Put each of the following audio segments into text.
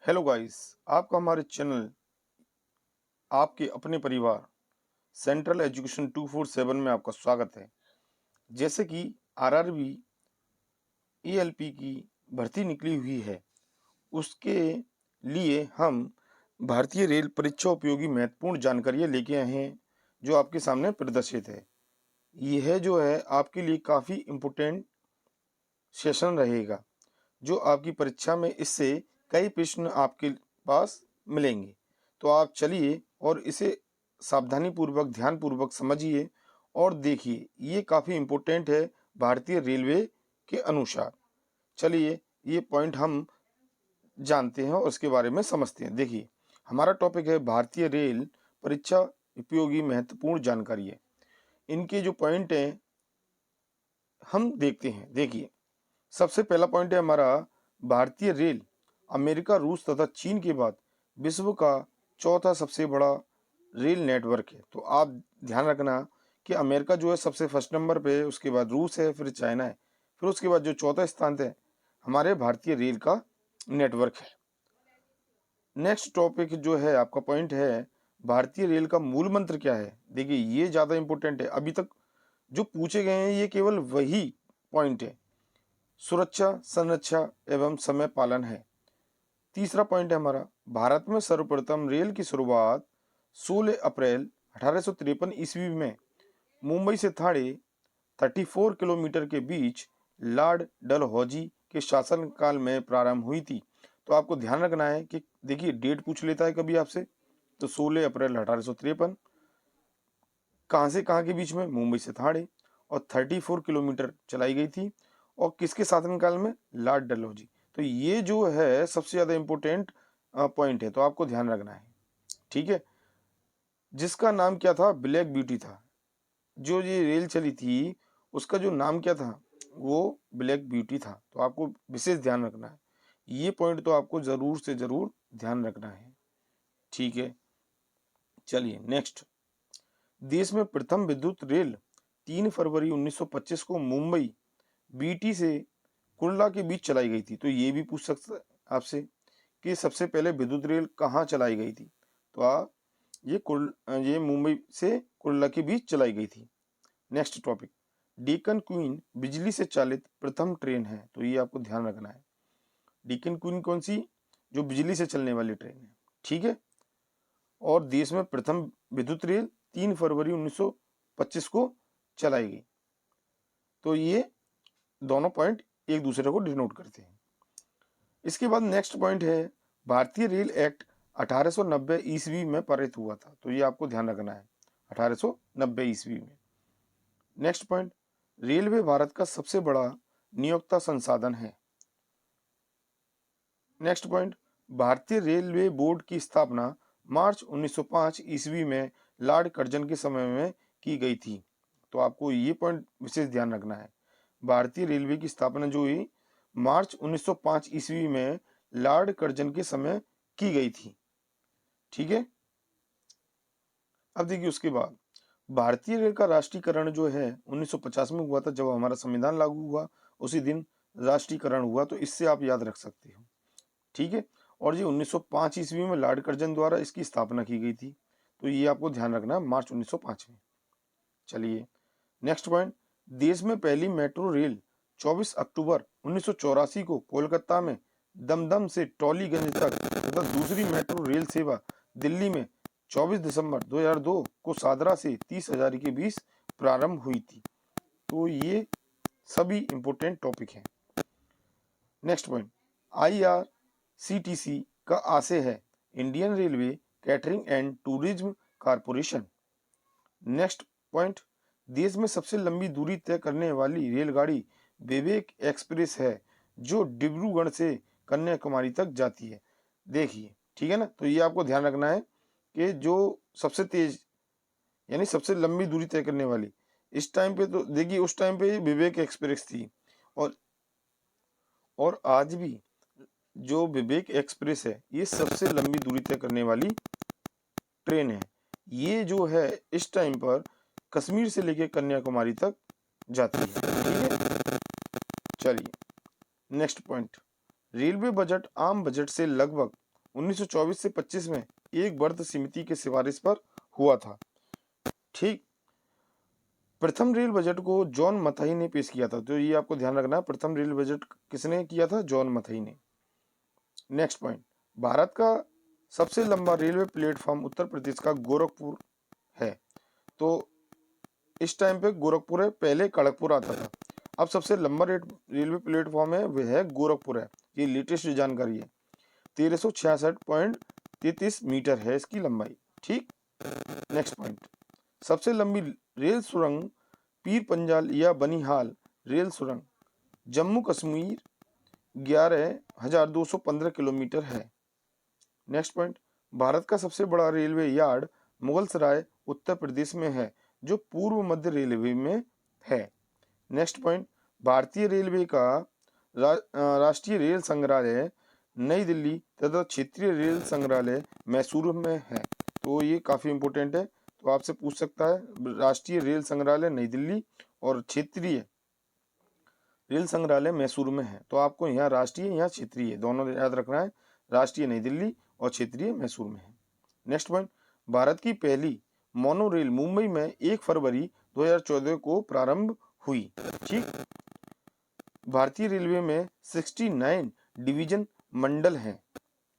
Hello guys, आपका हमारे channel आपके अपने परिवार सेंट्रल एजुकेशन 247 में आपका स्वागत है। जैसे कि आरआरबी ईएलपी की भर्ती निकली हुई है, उसके लिए हम भारतीय रेल परीक्षा उपयोगी महत्वपूर्ण जानकारियाँ लेके आए हैं जो आपके सामने प्रदर्शित है। यह जो है आपके लिए काफ़ी इम्पोर्टेंट सेशन रहेगा, जो आपकी परीक्षा में इससे कई प्रश्न आपके पास मिलेंगे। तो आप चलिए और इसे सावधानी पूर्वक ध्यान पूर्वक समझिए और देखिए, ये काफ़ी इम्पोर्टेंट है भारतीय रेलवे के अनुसार। चलिए ये पॉइंट हम जानते हैं और उसके बारे में समझते हैं। देखिए, हमारा टॉपिक है भारतीय रेल परीक्षा उपयोगी महत्वपूर्ण जानकारी है। इनके जो पॉइंट हैं हम देखते हैं। देखिए, सबसे पहला पॉइंट है हमारा, भारतीय रेल अमेरिका, रूस तथा चीन के बाद विश्व का चौथा सबसे बड़ा रेल नेटवर्क है। तो आप ध्यान रखना कि अमेरिका जो है सबसे फर्स्ट नंबर पे है, उसके बाद रूस है, फिर चाइना है, फिर उसके बाद जो चौथा स्थान है हमारे भारतीय रेल का नेटवर्क है। नेक्स्ट टॉपिक जो है आपका पॉइंट है, भारतीय रेल का मूल मंत्र क्या है। देखिए, ये ज़्यादा इंपॉर्टेंट है। अभी तक जो पूछे गए हैं ये केवल वही पॉइंट है, सुरक्षा, संरक्षा एवं समय पालन है। तीसरा पॉइंट है हमारा, भारत में सर्वप्रथम रेल की शुरुआत 16 अप्रैल 1853 ईस्वी में मुंबई से थाने 34 किलोमीटर के बीच लॉर्ड डलहौजी के शासनकाल में प्रारंभ हुई थी। तो आपको ध्यान रखना है कि देखिए, डेट पूछ लेता है कभी आपसे, तो 16 अप्रैल 1853 कहाँ से कहाँ के बीच में, मुंबई से थाने, और 34 किलोमीटर चलाई गई थी, और किसके शासनकाल में, लॉर्ड डलहौजी। तो ये जो है सबसे ज़्यादा इम्पोर्टेंट पॉइंट है, तो आपको ध्यान रखना है। ठीक है, जिसका नाम क्या था, ब्लैक ब्यूटी था। जो ये रेल चली थी उसका जो नाम क्या था, वो ब्लैक ब्यूटी था। तो आपको विशेष ध्यान रखना है, ये पॉइंट तो आपको ज़रूर से ज़रूर ध्यान रखना है। ठीक है, चलिए नेक्स्ट। देश में प्रथम विद्युत रेल 3 फरवरी 1925 को मुंबई बीटी से कुर्ला के बीच चलाई गई थी। तो ये भी पूछ सकता है आपसे कि सबसे पहले विद्युत रेल कहाँ चलाई गई थी। तो ये मुंबई से कुर्ला के बीच चलाई गई थी। नेक्स्ट टॉपिक, डेक्कन क्वीन बिजली से चालित प्रथम ट्रेन है। तो ये आपको ध्यान रखना है, डेक्कन क्वीन कौन सी, जो बिजली से चलने वाली ट्रेन है। ठीक है, और देश में प्रथम विद्युत रेल 3 फरवरी 1925 को चलाई गई। तो ये दोनों पॉइंट एक दूसरे को डिनोट करते हैं। इसके बाद नेक्स्ट पॉइंट है, भारतीय रेल एक्ट 1890 ईस्वी में पारित हुआ था। तो ये आपको ध्यान रखना है, 1890 ईस्वी में। नेक्स्ट पॉइंट, रेलवे भारत का सबसे बड़ा नियोक्ता संसाधन है। नेक्स्ट पॉइंट, भारतीय रेलवे बोर्ड की स्थापना मार्च 1905 ईस्वी में लॉर्ड कर्जन के समय में की गई थी। तो आपको ये पॉइंट विशेष ध्यान रखना है, भारतीय रेलवे की स्थापना जो हुई मार्च 1905 ईस्वी में लॉर्ड कर्जन के समय की गई थी। ठीक है, अब देखिए उसके बाद भारतीय रेल का राष्ट्रीयकरण जो है 1950 में हुआ था, जब हमारा संविधान लागू हुआ उसी दिन राष्ट्रीयकरण हुआ। तो इससे आप याद रख सकते हो। ठीक है, और ये 1905 ईस्वी में लॉर्ड कर्जन द्वारा इसकी स्थापना की गई थी। तो ये आपको ध्यान रखना है, मार्च 1905 में। चलिए नेक्स्ट पॉइंट, देश में पहली मेट्रो रेल 24 अक्टूबर 1984 को कोलकाता में दमदम से टॉलीगंज तक तथा दूसरी मेट्रो रेल सेवा दिल्ली में 24 दिसंबर 2002 को सादरा से 30 हज़ारी के बीच प्रारंभ हुई थी। तो ये सभी इंपोर्टेंट टॉपिक हैं। नेक्स्ट पॉइंट, IRCTC का आशय है Indian railway catering and tourism corporation. Next point, देश में सबसे लंबी दूरी तय करने वाली रेलगाड़ी विवेक एक्सप्रेस है, जो डिब्रूगढ़ से कन्याकुमारी तक जाती है। देखिए, ठीक है ना, तो ये आपको ध्यान रखना है कि जो सबसे तेज यानी सबसे लंबी दूरी तय करने वाली, इस टाइम पे तो देखिए उस टाइम पे विवेक एक्सप्रेस थी, और आज भी जो विवेक एक्सप्रेस है ये सबसे लंबी दूरी तय करने वाली ट्रेन है। ये जो है इस टाइम पर कश्मीर से लेकर कन्याकुमारी तक जाती है। ठीक है, चलिए नेक्स्ट पॉइंट, रेलवे बजट आम बजट से लगभग 1924 से 25 में एक वर्ध समिति की सिफारिश पर हुआ था। ठीक। प्रथम रेल बजट को जॉन मथाई ने पेश किया था, तो ये आपको ध्यान रखना है, प्रथम रेल बजट किसने किया था? जॉन मथाई ने। नेक्स्ट पॉइंट, भारत का सबसे लंबा रेलवे प्लेटफॉर्म उत्तर प्रदेश का गोरखपुर है। तो इस टाइम पे गोरखपुर है, पहले खड़गपुर आता था। अब सबसे लंबा रेलवे प्लेटफॉर्म है वह है गोरखपुर है। ये लेटेस्ट जानकारी है। 1366.33 मीटर है इसकी लंबाई। ठीक। नेक्स्ट पॉइंट, सबसे लंबी रेल सुरंग पीर पंजाल या बनिहाल रेल सुरंग जम्मू कश्मीर 11,215 किलोमीटर है। नेक्स्ट पॉइंट, भारत का सबसे बड़ा रेलवे यार्ड मुगलसराय उत्तर प्रदेश में है, जो पूर्व मध्य रेलवे में है। नेक्स्ट पॉइंट, भारतीय रेलवे का राष्ट्रीय रेल संग्रहालय नई दिल्ली तथा क्षेत्रीय रेल संग्रहालय मैसूर में है। तो ये काफी इंपॉर्टेंट है, तो आपसे पूछ सकता है, राष्ट्रीय रेल संग्रहालय नई दिल्ली और क्षेत्रीय रेल संग्रहालय मैसूर में है। तो आपको यहाँ राष्ट्रीय यहाँ क्षेत्रीय दोनों याद रखना है, राष्ट्रीय नई दिल्ली और क्षेत्रीय मैसूर में है। नेक्स्ट पॉइंट, भारत की पहली मोनो रेल मुंबई में 1 फरवरी 2014 को प्रारंभ हुई। ठीक। भारतीय रेलवे में 69 डिवीजन मंडल हैं।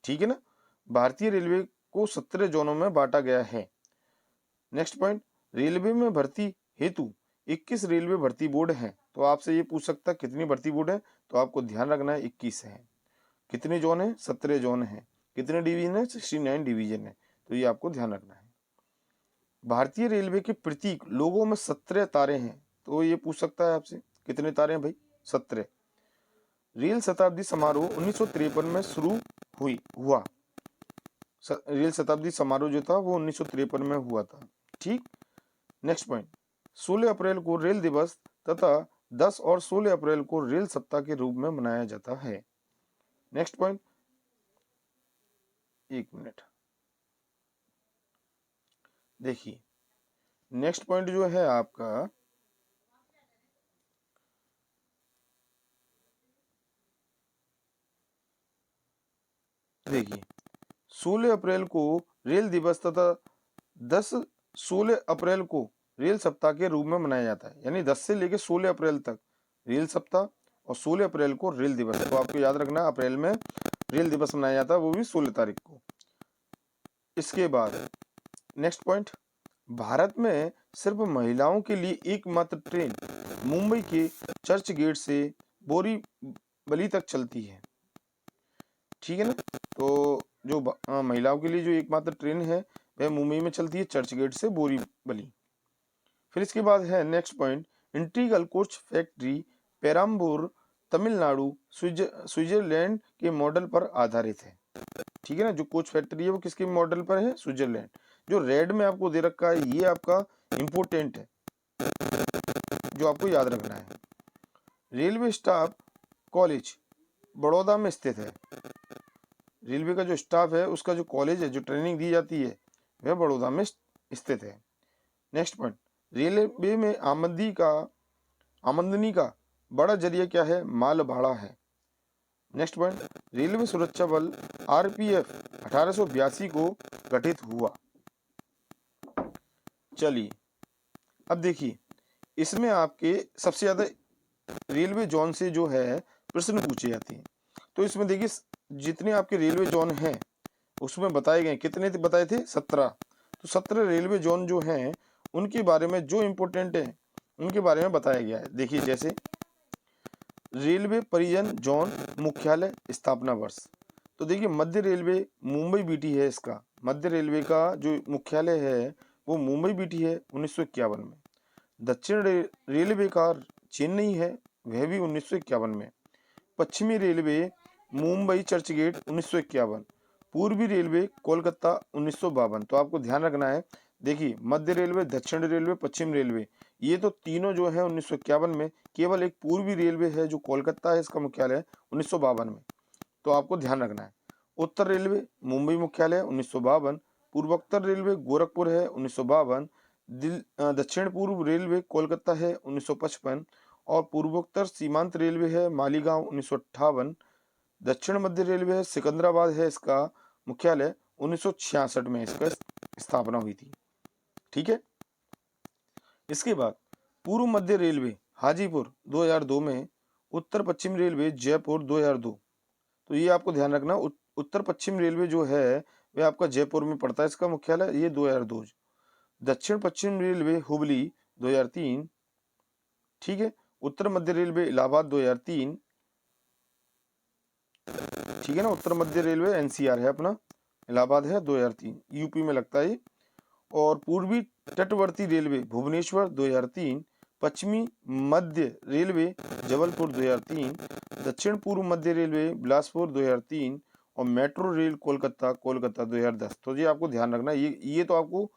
ठीक है ना। भारतीय रेलवे को 17 जोनों में बांटा गया है। नेक्स्ट पॉइंट, रेलवे में भर्ती हेतु 21 रेलवे भर्ती बोर्ड हैं। तो आपसे ये पूछ सकता है कितनी भर्ती बोर्ड है, तो आपको ध्यान रखना है 21 है। कितने जोन है? 17 जोन है। कितने डिवीजन है? 69 डिवीजन है। तो ये आपको ध्यान रखना है। भारतीय रेलवे के प्रतीक लोगों में 17 तारे हैं। तो ये पूछ सकता है आपसे कितने तारे हैं भाई? 17। रेल शताब्दी समारोह 1953 में शुरू हुआ। रेल शताब्दी समारोह जो था वो 1953 में हुआ था। ठीक। नेक्स्ट पॉइंट, 16 अप्रैल को रेल दिवस तथा 10 और 16 अप्रैल को रेल सप्ताह के रूप में मनाया जाता है। नेक्स्ट पॉइंट, एक मिनट देखिए, नेक्स्ट पॉइंट जो है आपका, देखिए 16 अप्रैल को रेल दिवस तथा 16 अप्रैल को रेल सप्ताह के रूप में मनाया जाता है। यानी 10 से लेकर 16 अप्रैल तक रेल सप्ताह और 16 अप्रैल को रेल दिवस। तो आपको याद रखना है, अप्रैल में रेल दिवस मनाया जाता है, वो भी 16 तारीख को। इसके बाद नेक्स्ट पॉइंट, भारत में सिर्फ महिलाओं के लिए एकमात्र ट्रेन मुंबई के चर्च गेट से बोरीवली तक चलती है। ठीक है ना। तो जो महिलाओं के लिए जो एकमात्र ट्रेन है वह मुंबई में चलती है, चर्च गेट से बोरीवली। फिर इसके बाद है next point, integral coach factory Perambur Tamil Nadu Switzerland के मॉडल पर आधारित है। ठीक है ना। जो कोच फैक्ट्री है वो किसके मॉडल पर है? स्विट्जरलैंड। जो रेड में आपको दे रखा है ये आपका इंपोर्टेंट है, जो आपको याद रखना है। रेलवे स्टाफ कॉलेज बड़ौदा में स्थित है। रेलवे का जो स्टाफ है उसका जो कॉलेज है, जो ट्रेनिंग दी जाती है, वह बड़ौदा में स्थित है। नेक्स्ट पॉइंट, रेलवे में आमदनी का बड़ा जरिया क्या है? माल भाड़ा है। नेक्स्ट पॉइंट, रेलवे सुरक्षा बल आरपीएफ 1882 को गठित हुआ। चलिए अब देखिए, इसमें आपके सबसे ज्यादा रेलवे जोन से जो है प्रश्न पूछे जाते हैं। तो इसमें देखिए, जितने आपके रेलवे जोन हैं उसमें बताए गए, कितने बताए थे? 17। तो 17 रेलवे जोन जो हैं उनके बारे में जो इम्पोर्टेंट है उनके बारे में बताया गया है। देखिए, जैसे रेलवे परिवहन जोन मुख्यालय स्थापना वर्ष। तो देखिए, मध्य रेलवे मुंबई बीटी है, इसका मध्य रेलवे का जो मुख्यालय है वो मुंबई बीटी है 1951 में। दक्षिण रेलवे का चेन्नई है, वह भी 1951 में। पश्चिमी रेलवे मुंबई चर्चगेट 1951। पूर्वी रेलवे कोलकाता 1952। तो आपको ध्यान रखना है, देखिए मध्य रेलवे, दक्षिण रेलवे, पश्चिम रेलवे, ये तो तीनों जो है 1951 में। केवल एक पूर्वी रेलवे है जो कोलकाता है, इसका मुख्यालय 1952 में। तो आपको ध्यान रखना है। उत्तर रेलवे मुंबई मुख्यालय 1952। पूर्वोत्तर रेलवे गोरखपुर है 1952। दक्षिण पूर्व रेलवे कोलकाता है 1955 और पूर्वोत्तर सीमांत रेलवे है मालीगांव 1958। दक्षिण मध्य रेलवे है सिकंदराबाद है इसका मुख्यालय 1966 में इसका स्थापना हुई थी। ठीक है। इसके बाद पूर्व मध्य रेलवे हाजीपुर 2002 में, उत्तर पश्चिम रेलवे जयपुर 2002। तो ये आपको ध्यान रखना, उत्तर पश्चिम रेलवे जो है वह आपका जयपुर में पड़ता है, इसका मुख्यालय, ये 2002। दक्षिण पश्चिम रेलवे हुबली 2003। ठीक है। उत्तर मध्य रेलवे इलाहाबाद 2003। ठीक है ना, उत्तर मध्य रेलवे एनसीआर है अपना, इलाहाबाद है 2003, यूपी में लगता है ये। और पूर्वी तटवर्ती रेलवे भुवनेश्वर 2003, पश्चिमी मध्य रेलवे जबलपुर 2003, दक्षिण पूर्व मध्य रेलवे बिलासपुर 2003 और मेट्रो रेल कोलकाता 2010। तो ये आपको ध्यान रखना, ये तो आपको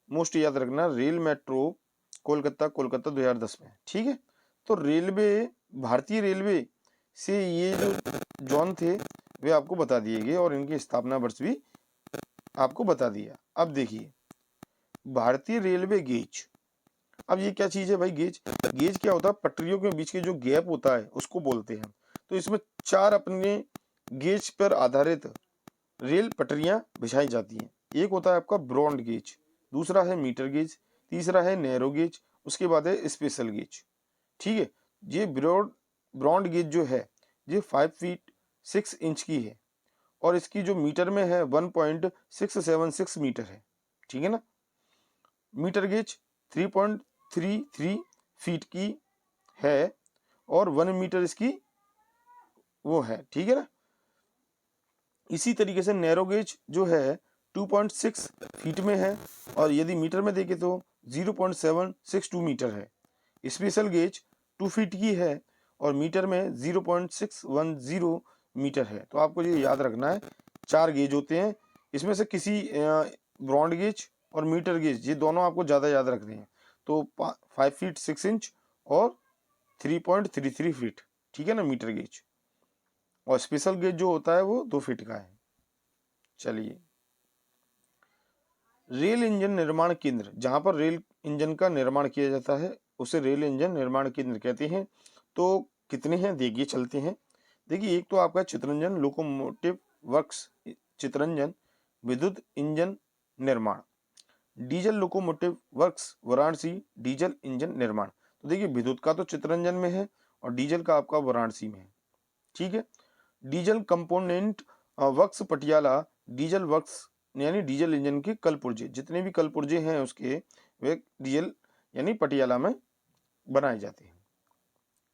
मोस्ट याद रखना, रेल मेट्रो कोलकाता 2010 में। ठीक है। तो रेलवे, भारतीय रेलवे से ये जो जोन थे वे आपको बता दिए गए और इनकी स्थापना वर्ष भी आपको बता दिया। अब देखिए भारतीय रेलवे गेज। अब ये क्या चीज है भाई? गेज, गेज क्या होता है? पटरियों के बीच के जो गैप होता है उसको बोलते हैं। तो इसमें 4 अपने गेज पर आधारित रेल पटरियां बिछाई जाती हैं। एक होता है आपका ब्रॉड गेज, दूसरा है मीटर गेज, तीसरा है नैरो गेज, उसके बाद है स्पेशल गेज। ठीक है। ये ब्रॉड गेज जो है ये 5 फीट 6 इंच की है और इसकी जो मीटर में है 1.676 मीटर है। ठीक है ना। मीटर गेज 3.33 फीट की है और 1 मीटर इसकी वो है। ठीक है ना। इसी तरीके से नैरो गेज जो है 2.6 फीट में है और यदि मीटर में देखें तो 0.762 मीटर है। स्पेशल गेज 2 फीट की है और मीटर में 0.610 मीटर है। तो आपको ये याद रखना है, 4 गेज होते हैं, इसमें से किसी ब्रॉड गेज और मीटर गेज ये दोनों आपको ज़्यादा याद रखने हैं। तो 5 फीट 6 इंच और 3.33 फीट। ठीक है ना, मीटर गेज। और स्पेशल गेज जो होता है वो 2 फीट का है। चलिए, रेल इंजन निर्माण केंद्र, जहां पर रेल इंजन का निर्माण किया जाता है उसे रेल इंजन निर्माण केंद्र कहते हैं। तो कितने हैं देखिए, चलते हैं। देखिए, एक तो आपका चितरंजन लोकोमोटिव वर्क्स, चितरंजन विद्युत इंजन निर्माण, diesel locomotive works Varanasi diesel engine निर्माण। तो देखिए, विद्युत का तो चितरंजन में है और डीजल का आपका वाराणसी में है। ठीक है। Diesel component works Patiala, diesel works यानी डीजल इंजन के कल पुर्जे, जितने भी कल पुर्जे हैं उसके वे डीजल यानी पटियाला में बनाए जाते हैं।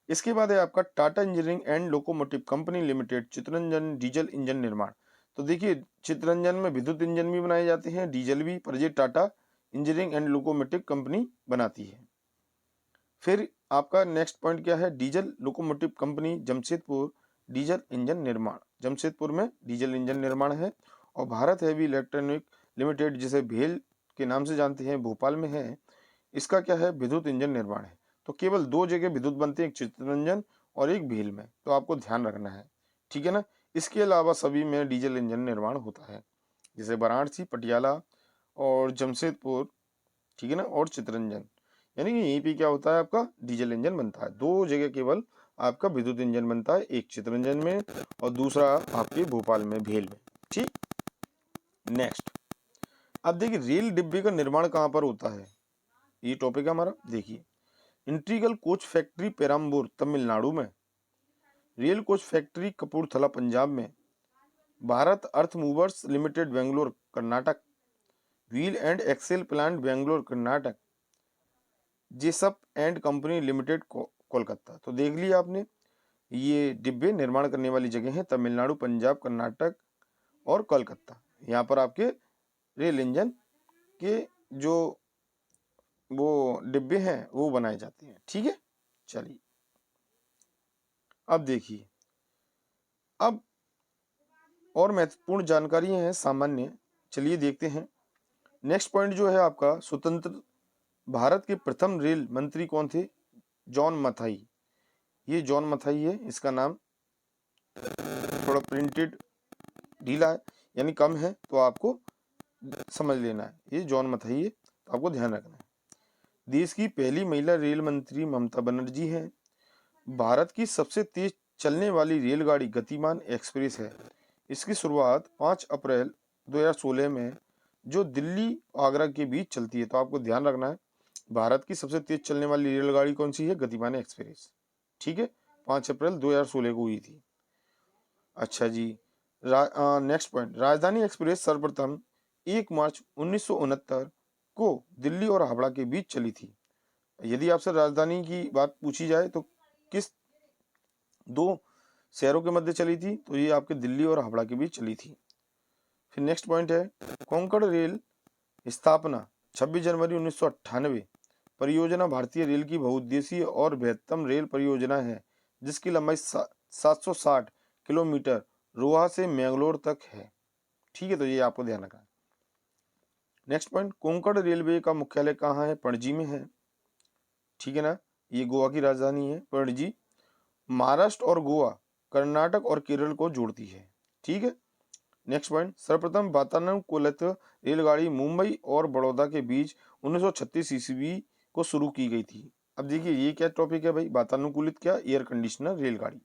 इसके बाद है आपका Tata engineering and locomotive company limited Chittaranjan diesel engine निर्माण। तो देखिए, चितरंजन में विद्युत इंजन भी बनाए जाते हैं, डीजल भी, पर ये Tata engineering and locomotive company बनाती है। फिर आपका नेक्स्ट पॉइंट क्या है? Diesel locomotive company Jamshedpur diesel engine निर्माण, जमशेदपुर में डीजल इंजन निर्माण है। और भारत हैवी इलेक्ट्रॉनिक लिमिटेड, जिसे भेल के नाम से जानते हैं, भोपाल में है, इसका क्या है? विद्युत इंजन निर्माण है। तो केवल 2 जगह विद्युत बनते हैं, एक चितरंजन और एक भेल में। तो आपको ध्यान रखना है। ठीक है ना। इसके अलावा सभी में डीजल इंजन निर्माण होता है, जैसे वाराणसी, पटियाला और जमशेदपुर। ठीक है ना, और चितरंजन, यानी कि यहीं पे क्या होता है? आपका डीजल इंजन बनता है। 2 जगह केवल आपका विद्युत इंजन बनता है, एक चितरंजन में और दूसरा आपके भोपाल में, भेल में। ठीक। नेक्स्ट, अब देखिए रेल डिब्बे का निर्माण कहाँ पर होता है, ये टॉपिक है हमारा। देखिए, integral coach factory Perambur Tamil Nadu में, rail coach factory Kapurthala Punjab में, Bharat earth movers limited Bangalore Karnataka, wheel and axle plant Bangalore Karnataka, Jessop and company limited Kolkata. तो देख लिया आपने, ये डिब्बे निर्माण करने वाली जगह हैं तमिलनाडु, पंजाब, कर्नाटक और कोलकाता। यहाँ पर आपके रेल इंजन के जो वो डिब्बे हैं वो बनाए जाते हैं। ठीक है। चलिए, अब देखिए, अब और महत्वपूर्ण जानकारियां हैं सामान्य, चलिए देखते हैं। नेक्स्ट पॉइंट जो है आपका, स्वतंत्र भारत के प्रथम रेल मंत्री कौन थे? जॉन मथाई। ये जॉन मथाई है, इसका नाम थोड़ा प्रिंटेड ढीला है यानी कम है, तो आपको समझ लेना है, ये जॉन मथाई है, तो आपको ध्यान रखना है। देश की पहली महिला रेल मंत्री ममता बनर्जी हैं। भारत की सबसे तेज चलने वाली रेलगाड़ी गतिमान एक्सप्रेस है, इसकी शुरुआत 5 अप्रैल 2016 में जो दिल्ली आगरा के बीच चलती है। तो आपको ध्यान रखना है भारत की सबसे तेज चलने वाली रेलगाड़ी कौन सी है? गतिमान एक्सप्रेस। ठीक है, 5 अप्रैल 2016 को हुई थी। अच्छा जी, नेक्स्ट पॉइंट, राजधानी एक्सप्रेस सर्वप्रथम 1 मार्च 1969 को दिल्ली और हावड़ा के बीच चली थी। यदि आपसे राजधानी की बात पूछी जाए तो किस दो शहरों के मध्य चली थी? तो ये आपके दिल्ली और हावड़ा के बीच चली थी। फिर नेक्स्ट पॉइंट है, कोंकण रेल स्थापना 26 जनवरी 1998। परियोजना भारतीय रेल की बहुउद्देशीय और बृहत्तम रेल परियोजना है जिसकी लंबाई 760 किलोमीटर रोहा से मैंगलोर तक है। ठीक है, तो ये आपको ध्यान रखना है। नेक्स्ट पॉइंट, कोंकण रेलवे का मुख्यालय कहाँ है? पणजी में है। ठीक है ना, ये गोवा की राजधानी है पणजी। महाराष्ट्र और गोवा, कर्नाटक और केरल को जोड़ती है। ठीक है। नेक्स्ट पॉइंट, सर्वप्रथम वातानुकूलित रेलगाड़ी मुंबई और बड़ौदा के बीच 1936 ईस्वी को शुरू की गई थी। अब देखिए ये क्या टॉपिक है भाई, वातानुकूलित क्या? एयर कंडीशनर रेलगाड़ी।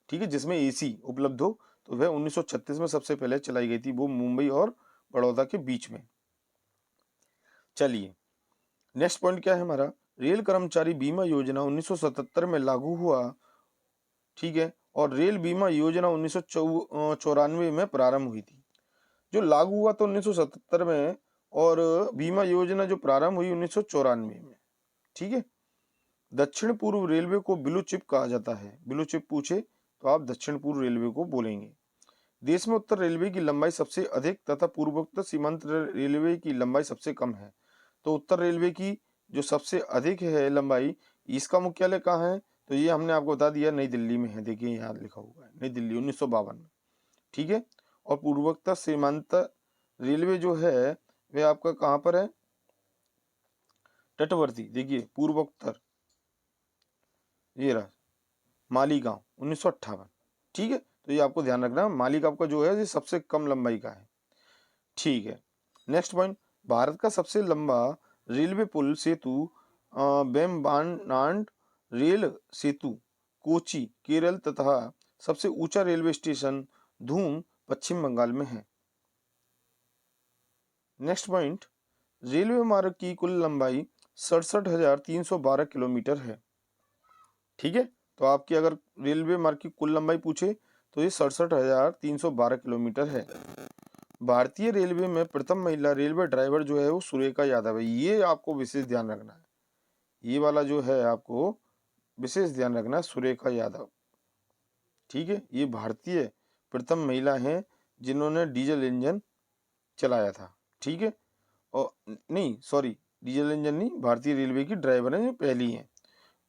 ठीक है, जिसमें एसी उपलब्ध हो, तो वह 1936 में सबसे पहले चलाई गई थी, वो मुंबई और बड़ौदा के बीच में। चलिए नेक्स्ट पॉइंट क्या है हमारा, रेल कर्मचारी बीमा योजना 1977 में लागू हुआ। ठीक है, और रेल बीमा योजना 1994 में प्रारंभ हुई थी। जो लागू हुआ तो 1977 में, और बीमा योजना जो प्रारंभ हुई 1994 में। ठीक है। दक्षिण पूर्व रेलवे को ब्लू चिप कहा जाता है। ब्लू चिप पूछे तो आप दक्षिण पूर्व रेलवे को बोलेंगे। देश में उत्तर रेलवे की लंबाई सबसे अधिक तथा पूर्वोत्तर सीमांत रेलवे की लंबाई सबसे कम है। तो उत्तर रेलवे की जो सबसे अधिक है लंबाई, इसका मुख्यालय कहाँ है? तो ये हमने आपको बता दिया, नई दिल्ली में है। देखिए यहाँ लिखा हुआ है नई दिल्ली 1952 में। ठीक है। और पूर्वोत्तर सीमांत रेलवे जो है वह आपका कहाँ पर है? तटवर्ती। देखिए पूर्वोत्तर, ये रहा मालीगांव 1958। ठीक है, तो ये आपको ध्यान रखना, मालीगांव का जो है ये सबसे कम लंबाई का है। ठीक है। नेक्स्ट पॉइंट, भारत का सबसे लंबा रेलवे पुल सेतु बेम्बानाड रेल सेतु कोची केरल तथा सबसे ऊंचा रेलवे स्टेशन धूम पश्चिम बंगाल में है। नेक्स्ट पॉइंट, रेलवे मार्ग की कुल लंबाई 67,312 किलोमीटर है। ठीक है, तो आपकी अगर रेलवे मार्ग की कुल लंबाई पूछे तो ये 67,312 किलोमीटर है। भारतीय रेलवे में प्रथम महिला रेलवे ड्राइवर जो है वो सुरेखा यादव है। ये आपको विशेष ध्यान रखना है, ये वाला जो है आपको विशेष ध्यान रखना है, सुरेखा यादव। ठीक है, ये भारतीय प्रथम महिला हैं जिन्होंने डीजल इंजन चलाया था। ठीक है, और नहीं सॉरी, डीजल इंजन नहीं, भारतीय रेलवे की ड्राइवर हैं, ये पहली हैं।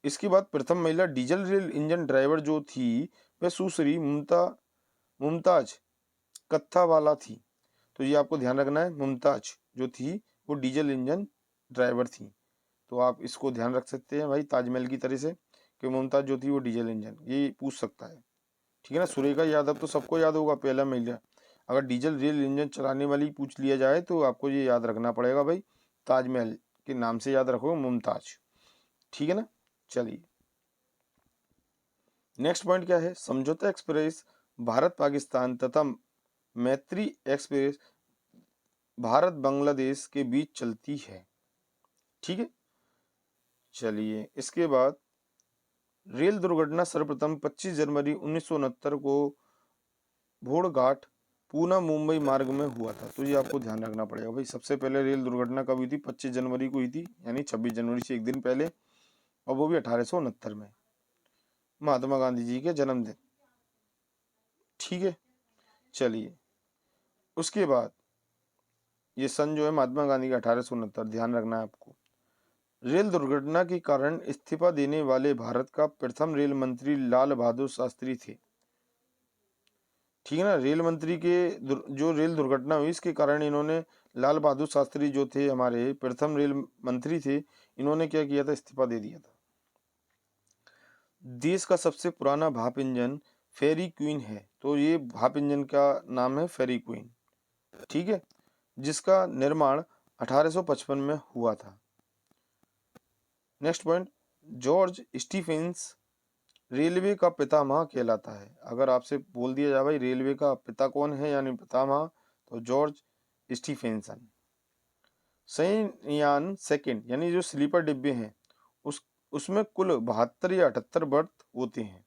इसके बाद प्रथम महिला डीजल रेल इंजन ड्राइवर जो थी वह सुश्री मुमताज कत्थावाला थी। तो ये आपको ध्यान रखना है, मुमताज जो थी वो डीजल इंजन ड्राइवर थी। तो आप इसको ध्यान रख सकते हैं भाई, ताजमहल की तरह से, कि मुमताज जो थी वो डीजल इंजन, ये पूछ सकता है। ठीक है ना, सुरेखा यादव तो सबको याद होगा, पहला महिला। अगर डीजल रेल इंजन चलाने वाली पूछ लिया जाए तो आपको ये याद रखना पड़ेगा भाई, ताजमहल के नाम से याद रखो, मुमताज। ठीक है ना। चलिए नेक्स्ट पॉइंट क्या है, समझौता एक्सप्रेस भारत पाकिस्तान तथा मैत्री एक्सप्रेस भारत बांग्लादेश के बीच चलती है। ठीक है। चलिए इसके बाद रेल दुर्घटना सर्वप्रथम 25 जनवरी 1969 को भोरघाट पूना मुंबई मार्ग में हुआ था। तो ये आपको ध्यान रखना पड़ेगा भाई, सबसे पहले रेल दुर्घटना कब हुई थी? 25 जनवरी को हुई थी, यानी 26 जनवरी से एक दिन पहले, और वो भी 1869 में, महात्मा गांधी जी के जन्मदिन। ठीक है। चलिए उसके बाद ये सन जो है महात्मा गांधी का 1869, ध्यान रखना है आपको। रेल दुर्घटना के कारण इस्तीफा देने वाले भारत का प्रथम रेल मंत्री लाल बहादुर शास्त्री थे। ठीक है ना, रेल मंत्री के जो रेल दुर्घटना हुई इसके कारण इन्होंने, लाल बहादुर शास्त्री जो थे हमारे प्रथम रेल मंत्री थे, इन्होंने क्या किया था? इस्तीफा दे दिया था। देश का सबसे पुराना भाप इंजन फेरी क्वीन है। तो ये भाप इंजन का नाम है फेरी क्वीन। ठीक है, जिसका निर्माण 1855 में हुआ था। Next point, George Stephens railway का पितामह कहलाता है? अगर आपसे बोल दिया जाए भाई रेलवे का पिता कौन है यानी पितामह, तो जॉर्ज स्टीफेंसन। शयनयान सेकंड यानी जो स्लीपर डिब्बे हैं उसमें कुल 72 या 78 बर्थ होते हैं।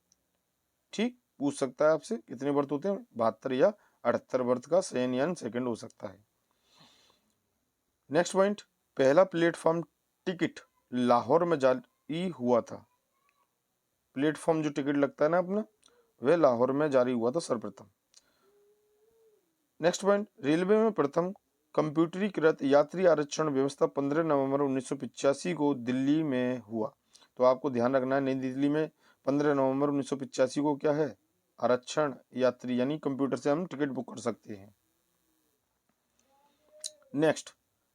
ठीक, पूछ सकता है आपसे कितने बर्थ होते हैं, 72 या 78 बर्थ का शयनयान सेकंड हो सकता है। नेक्स्ट पॉइंट, पहला प्लेटफॉर्म टिकट लाहौर में जारी हुआ था। प्लेटफॉर्म जो टिकट लगता है ना अपना, वह लाहौर में जारी हुआ था सर्वप्रथम। नेक्स्ट पॉइंट, रेलवे में प्रथम कंप्यूटरीकृत यात्री आरक्षण व्यवस्था 15 नवंबर 1985 को दिल्ली में हुआ। तो आपको ध्यान रखना है, नई दिल्ली में 15 नवंबर 1985 को क्या है, आरक्षण यात्री यानी कंप्यूटर से हम टिकट बुक कर सकते हैं। नेक्स्ट,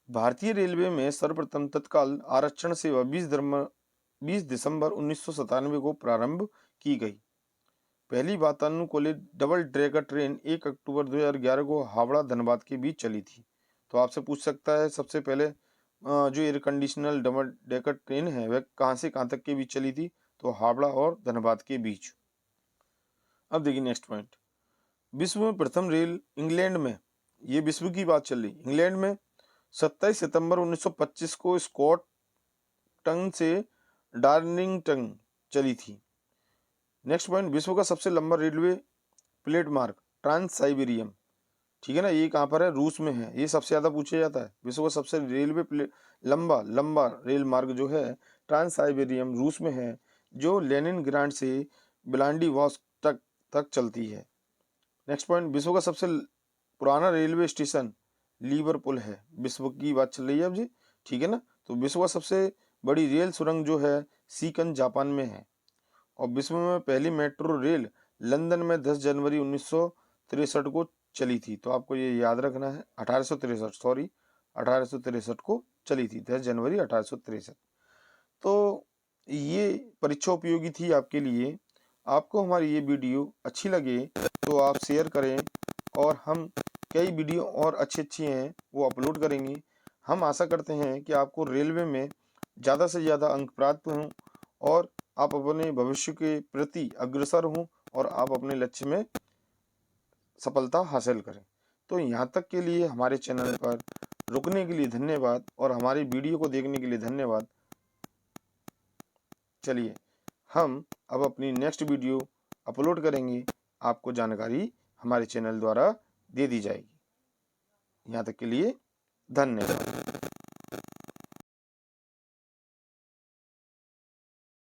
भारतीय रेलवे में सर्वप्रथम तत्काल आरक्षण सेवा 20 दिसंबर 1997 को प्रारंभ की गई। पहली वातानुकूलित डबल डेकर ट्रेन 1 अक्टूबर 2011 को हावड़ा धनबाद के बीच चली थी। तो आपसे पूछ सकता है सबसे पहले जो air conditional double decker train है वह कहाँ से कहाँ तक के बीच चली थी, तो हावड़ा और धनबाद के बीच। अब देखिए नेक्स्ट पॉइंट, विश्व में प्रथम रेल इंग्लैंड में, ये विश्व की बात चल रही, इंग्लैंड में 27 सितंबर 1925 को स्कॉटटन से डार्लिंगटन चली थी। नेक्स्ट पॉइंट, विश्व का सबसे लंबा रेलवे प्लेट मार्ग ट्रांस साइबेरियम, ठीक है ना, ये कहाँ पर है, रूस में है। ये सबसे ज्यादा पूछा जाता है, विश्व का सबसे लंबा रेल मार्ग जो है ट्रांस साइबेरियम रूस में है, जो लेनिनग्राड से व्लादिवोस्टोक तक चलती है। नेक्स्ट पॉइंट, विश्व का सबसे पुराना रेलवे स्टेशन लिवरपूल है। विश्व की बात चल रही है अब जी, ठीक है ना। तो विश्व का सबसे बड़ी रेल सुरंग जो है सीकन जापान में है। और विश्व में पहली मेट्रो रेल लंदन में 10 जनवरी 1963 को चली थी। तो आपको ये याद रखना है, 1863 को चली थी, 10 जनवरी 1863। तो ये परीक्षा उपयोगी थी आपके लिए। आपको हमारी ये वीडियो अच्छी लगे तो आप शेयर करें, और हम कई वीडियो और अच्छी हैं वो अपलोड करेंगे। हम आशा करते हैं कि आपको रेलवे में ज़्यादा से ज़्यादा अंक प्राप्त हों और आप अपने भविष्य के प्रति अग्रसर हों और आप अपने लक्ष्य में सफलता हासिल करें। तो यहाँ तक के लिए हमारे चैनल पर रुकने के लिए धन्यवाद और हमारी वीडियो को देखने के लिए धन्यवाद। चलिए हम अब अपनी नेक्स्ट वीडियो अपलोड करेंगे, आपको जानकारी हमारे चैनल द्वारा दे दी जाएगी। यहाँ तक के लिए धन्यवाद।